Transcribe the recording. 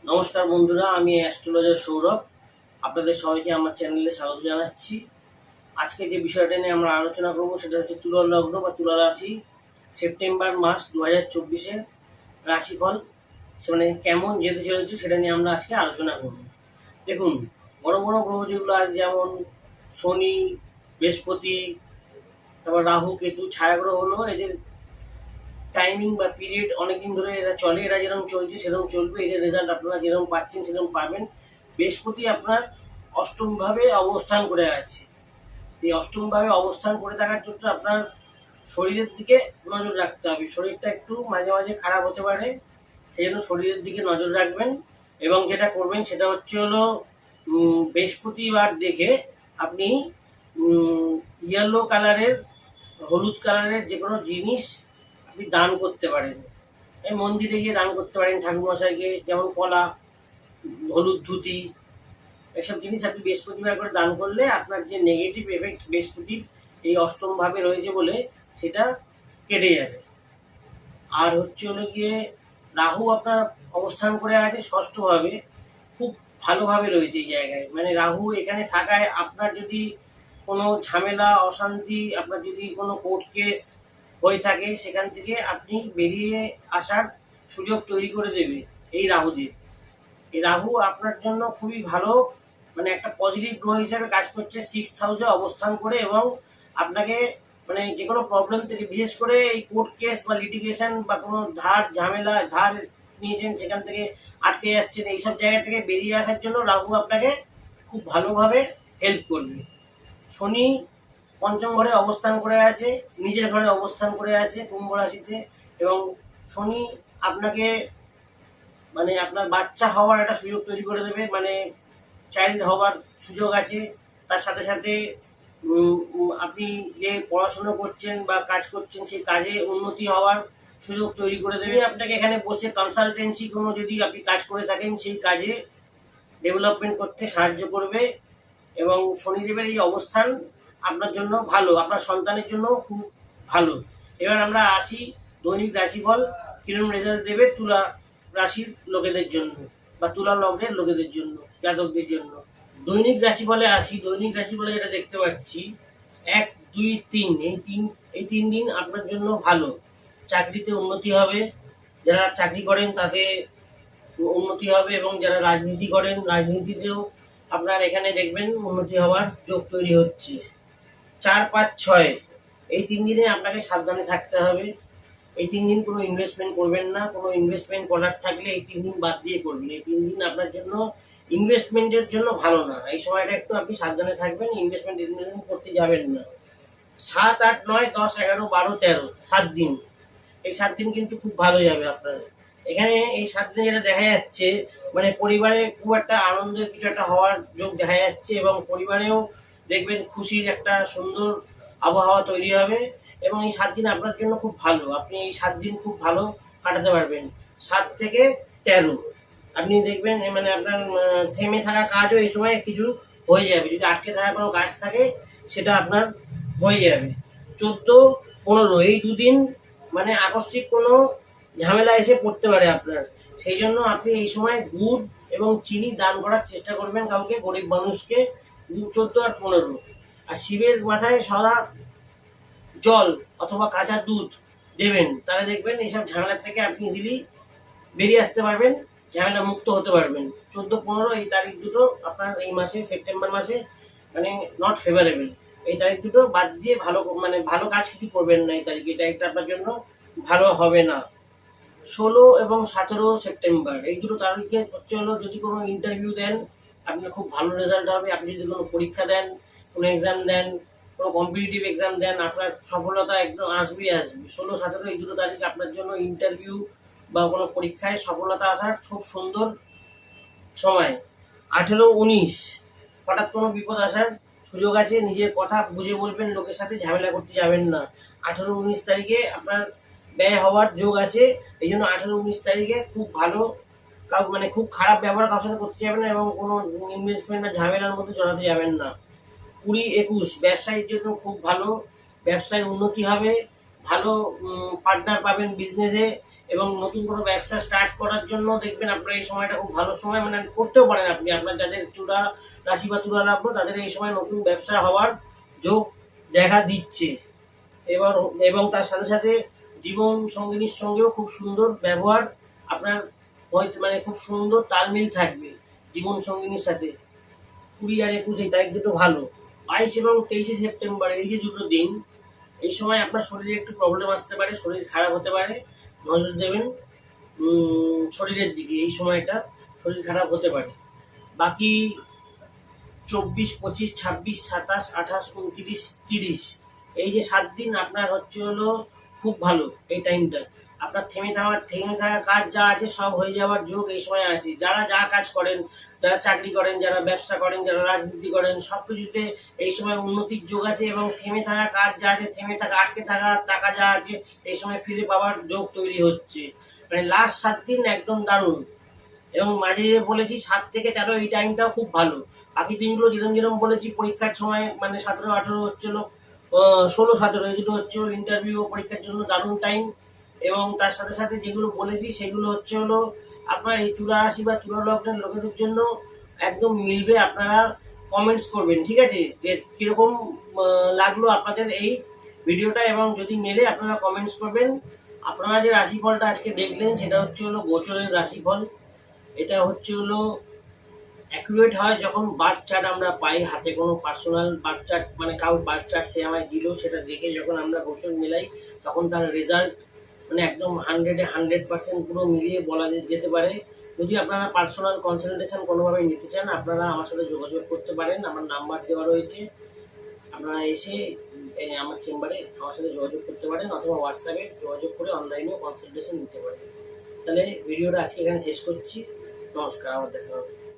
নমস্কার বন্ধুরা, আমি অ্যাস্ট্রোলজার সৌরভ। আপনাদের সবাইকে আমার চ্যানেলে স্বাগত জানাচ্ছি। আজকে যে বিষয়টা নিয়ে আমরা আলোচনা করব সেটা হচ্ছে তুলা লগ্ন বা তুলা রাশি সেপ্টেম্বর মাস 2024-এর রাশিফল মানে কেমন যেতে চলেছে সেটা নিয়ে আমরা আজকে আলোচনা করব। দেখুন, বড় বড় গ্রহ যেগুলো আছে যেমন শনি, বৃহস্পতি, তারপর রাহু, কেতু ছায়াগ্রহ হলো, এদের টাইমিং বা পিরিয়ড অনেকদিন ধরে এরা চলে। এরা যেরকম চলছে সেরকম চলবে, এদের রেজাল্ট আপনারা যেরকম পাচ্ছেন সেরকম পাবেন। বৃহস্পতি আপনার অষ্টমভাবে অবস্থান করে আছে। এই অষ্টমভাবে অবস্থান করে থাকার জন্য আপনার শরীরের দিকে নজর রাখতে হবে। শরীরটা একটু মাঝে মাঝে খারাপ হতে পারে, সেই জন্য শরীরের দিকে নজর রাখবেন। এবং যেটা করবেন সেটা হচ্ছে হলো বৃহস্পতিবার দেখে আপনি ইয়েলো কালারের, হলুদ কালারের যে কোনো জিনিস আপনি দান করতে পারেন। এই মন্দিরে গিয়ে দান করতে পারেন ঠাকুরমশাইকে, যেমন কলা, হলুদ ধুতি, এসব জিনিস আপনি বৃহস্পতিবার করে দান করলে আপনার যে নেগেটিভ এফেক্ট বৃহস্পতির এই অষ্টমভাবে রয়েছে বলে সেটা কেটে যাবে। আর হচ্ছে হলো গিয়ে রাহু আপনার অবস্থান করে আছে ষষ্ঠভাবে, খুব ভালোভাবে রয়েছে এই জায়গায়। মানে রাহু এখানে থাকায় আপনার যদি কোনো ঝামেলা অশান্তি, আপনার যদি কোনো কোর্ট কেস হয়ে থাকে সেখান থেকে আপনি বেরিয়ে আসার সুযোগ তৈরি করে দেবে এই রাহুদের। এই রাহু আপনার জন্য খুবই ভালো, মানে একটা পজিটিভ গ্রহ হিসাবে কাজ করছে 6th হাউসে অবস্থান করে। এবং আপনাকে মানে যে কোনো প্রবলেম থেকে, বিশেষ করে এই কোর্ট কেস বা লিটিগেশন বা কোনো ধার ঝামেলা, ধার নিয়েছেন সেখান থেকে আটকে যাচ্ছেন, এইসব জায়গা থেকে বেরিয়ে আসার জন্য রাহু আপনাকে খুব ভালোভাবে হেল্প করবে। শনি পঞ্চম ঘরে অবস্থান করে আছে, নিজের ঘরে অবস্থান করে আছে কুম্ভ রাশিতে। এবং শনি আপনাকে মানে আপনার বাচ্চা হওয়ার একটা সুযোগ তৈরি করে দেবে, মানে চাইল্ড হওয়ার সুযোগ আছে। তার সাথে সাথে আপনি যে পড়াশুনো করছেন বা কাজ করছেন সেই কাজে উন্নতি হওয়ার সুযোগ তৈরি করে দেবে। আপনাকে এখানে বসে কনসালটেন্সি কোনো যদি আপনি কাজ করে থাকেন সেই কাজে ডেভেলপমেন্ট করতে সাহায্য করবে। এবং শনিদেবের এই অবস্থান আপনার জন্য ভালো, আপনার সন্তানের জন্য খুব ভালো। এবার আমরা আসি দৈনিক রাশিফল কিরকম রেজাল্ট দেবে তুলা রাশির লোকেদের জন্য বা তুলা লগ্নের লোকেদের জন্য, জাতকদের জন্য। দৈনিক রাশিফলে আসি। দৈনিক রাশিফলে যেটা দেখতে পাচ্ছি 1, 2, 3, এই তিন দিন আপনার জন্য ভালো। চাকরিতে উন্নতি হবে, যারা চাকরি করেন তাতে উন্নতি হবে। এবং যারা রাজনীতি করেন রাজনীতিতেও আপনার এখানে দেখবেন উন্নতি হওয়ার যোগ তৈরি হচ্ছে। 4, 5, 6 এই 3 দিনে আপনাকে সাবধানে থাকতে হবে। এই 3 দিন কোনো ইনভেস্টমেন্ট করবেন না। কোনো ইনভেস্টমেন্ট করার থাকলে এই 3 দিন বাদ দিয়ে করবেন। এই 3 দিন আপনার জন্য ইনভেস্টমেন্টের জন্য ভালো না। এই সময়টা একটু আপনি সাবধানে থাকবেন, ইনভেস্টমেন্ট করতে যাবেন না। 7, 8, 9, 10, 11, 12, 13 7 দিন, এই 7 দিন কিন্তু খুব ভালো যাবে আপনার। এখানে এই 7 দিনে যেটা দেখা যাচ্ছে মানে পরিবারে খুব একটা আনন্দের কিছু একটা হওয়ার যোগ দেখা যাচ্ছে। এবং পরিবারেও দেখবেন খুশির একটা সুন্দর আবহাওয়া তৈরি হবে। এবং এই 7 দিন আপনার জন্য খুব ভালো, আপনি এই 7 দিন খুব ভালো কাটাতে পারবেন। 7 থেকে 13 আপনি দেখবেন মানে আপনার থেমে থাকা কাজও এই সময় কিছু হয়ে যাবে। যদি আটকে থাকা কোনো কাজ থাকে সেটা আপনার হয়ে যাবে। 14, 15 এই দুদিন মানে আকস্মিক কোনো ঝামেলা এসে পড়তে পারে আপনার। সেই জন্য আপনি এই সময় গুড় এবং চিনি দান করার চেষ্টা করবেন কাউকে, গরিব মানুষকে। 14 আর 15 আর শিবের মাথায় সদা জল অথবা কাঁচা দুধ দেবেন, তাহলে দেখবেন এইসব ঝামেলা থেকে আপনি ইজিলি বেরিয়ে আসতে পারবেন, ঝামেলা মুক্ত হতে পারবেন। 14, 15 এই তারিখ দুটো আপনার এই মাসে সেপ্টেম্বর মাসে মানে নট ফেভারেবল। এই তারিখ দুটো বাদ দিয়ে মানে ভালো কাজ কিছু করবেন না। এই তারিখটা আপনার জন্য ভালো হবে না। 16 এবং 17 সেপ্টেম্বর এই দুটো তারিখে হচ্ছে হলো যদি কোনো ইন্টারভিউ দেন আপনার খুব ভালো রেজাল্ট হবে। আপনি যদি কোনো পরীক্ষা দেন, কোনো এক্সাম দেন, কোনো কম্পিটিটিভ এক্সাম দেন, আপনার সফলতা একদম আসবেই আসবে। 16, 17 এই দুটো তারিখ আপনার জন্য ইন্টারভিউ বা কোনো পরীক্ষায় সফলতা আসার খুব সুন্দর সময়। 18, 19 হঠাৎ কোনো বিপদ আসার সুযোগ আছে। নিজের কথা বুঝে বলবেন, লোকের সাথে ঝামেলা করতে যাবেন না। 18, 19 তারিখে আপনার ব্যয় হওয়ার যোগ আছে। এই জন্য 18, 19 তারিখে খুব ভালো মানে খুব খারাপ ব্যবহার কারোর সাথে করতে যাবেন না এবং কোনো ইনভেস্টমেন্ট বা ঝামেলার মধ্যে জড়াতে যাবেন না। 20, 21 ব্যবসায়ীর জন্য খুব ভালো, ব্যবসায় উন্নতি হবে, ভালো পার্টনার পাবেন বিজনেসে। এবং নতুন কোনো ব্যবসা স্টার্ট করার জন্য দেখবেন আপনার এই সময়টা খুব ভালো সময়, মানে করতেও পারেন আপনি। আপনার যাদের তুলা রাশি বা তুলা লগ্ন তাদের এই সময় নতুন ব্যবসা হওয়ার যোগ দেখা দিচ্ছে। এবার এবং তার সাথে সাথে জীবন সঙ্গিনীর সঙ্গেও খুব সুন্দর ব্যবহার আপনার হয়তো, মানে খুব সুন্দর তালমিল থাকবে জীবন সঙ্গিনীর সাথে। 20 আর 21 এই তারিখ দুটো ভালো। 22 এবং 23 সেপ্টেম্বর এই যে দুটো দিন, এই সময় আপনার শরীরে একটু প্রবলেম আসতে পারে, শরীর খারাপ হতে পারে, নজর দেবেন শরীরের দিকে। এই সময়টা শরীর খারাপ হতে পারে। বাকি 24, 25, 26, 27, 28, 29, 30 এই যে 7 দিন আপনার হচ্ছে হলো খুব ভালো। এই টাইমটা আপনার থেমে থাকা কাজ যা আছে সব হয়ে যাওয়ার যোগ এই সময় আছে। যারা যা কাজ করেন, যারা চাকরি করেন, যারা ব্যবসা করেন, যারা রাজনীতি করেন, সব কিছুতে এই সময় উন্নতির যোগ আছে। এবং থেমে থাকা কাজ যা আছে, থেমে থাকা আটকে থাকা টাকা যা আছে, এই সময় ফিরে পাওয়ার যোগ তৈরি হচ্ছে। মানে লাস্ট 7 দিন একদম দারুণ। এবং মাঝে যে বলেছি 7 থেকে 13 এই টাইমটাও খুব ভালো। বাকি দিনগুলো যেরকম যেরকম বলেছি পরীক্ষার সময়, মানে 17, 18 হচ্ছিল, 16, 17 এই দুটো হচ্ছে ইন্টারভিউ পরীক্ষার জন্য দারুণ টাইম। এবং তার সাথে সাথে যেগুলো বলেছি সেগুলো হচ্ছে হলো আপনার এই তুলা রাশি বা তুলা লগ্নের লোকেদের জন্য একদম মিলবে। আপনারা কমেন্টস করবেন, ঠিক আছে, যে কীরকম লাগলো আপনাদের এই ভিডিওটা। এবং যদি মেলে আপনারা কমেন্টস করবেন। আপনারা যে রাশিফলটা আজকে দেখলেন সেটা হচ্ছে হলো গোচরের রাশিফল। এটা হচ্ছে হলো অ্যাকুরেট হয় যখন বার্থ চার্ট আমরা পাই হাতে, কোনো পার্সোনাল বার্থ চার্ট, মানে কারোর বার্থ চার্ট সে আমায় দিল, সেটা দেখে যখন আমরা গোচর মেলাই তখন তার রেজাল্ট মানে একদম 100-এ 100% পুরো মিলিয়ে বলা যেতে পারে। যদি আপনারা পার্সোনাল কনসালটেশন কোনোভাবে নিতে চান, আপনারা আমার সাথে যোগাযোগ করতে পারেন। আমার নাম্বার দেওয়া রয়েছে, আপনারা এসে আমার চেম্বারে আমার সাথে যোগাযোগ করতে পারেন, অথবা হোয়াটসঅ্যাপে যোগাযোগ করে অনলাইনেও কনসালটেশন নিতে পারেন। তাহলে ভিডিওটা আজকে এখানে শেষ করছি। নমস্কার, আমার দেখা হবে।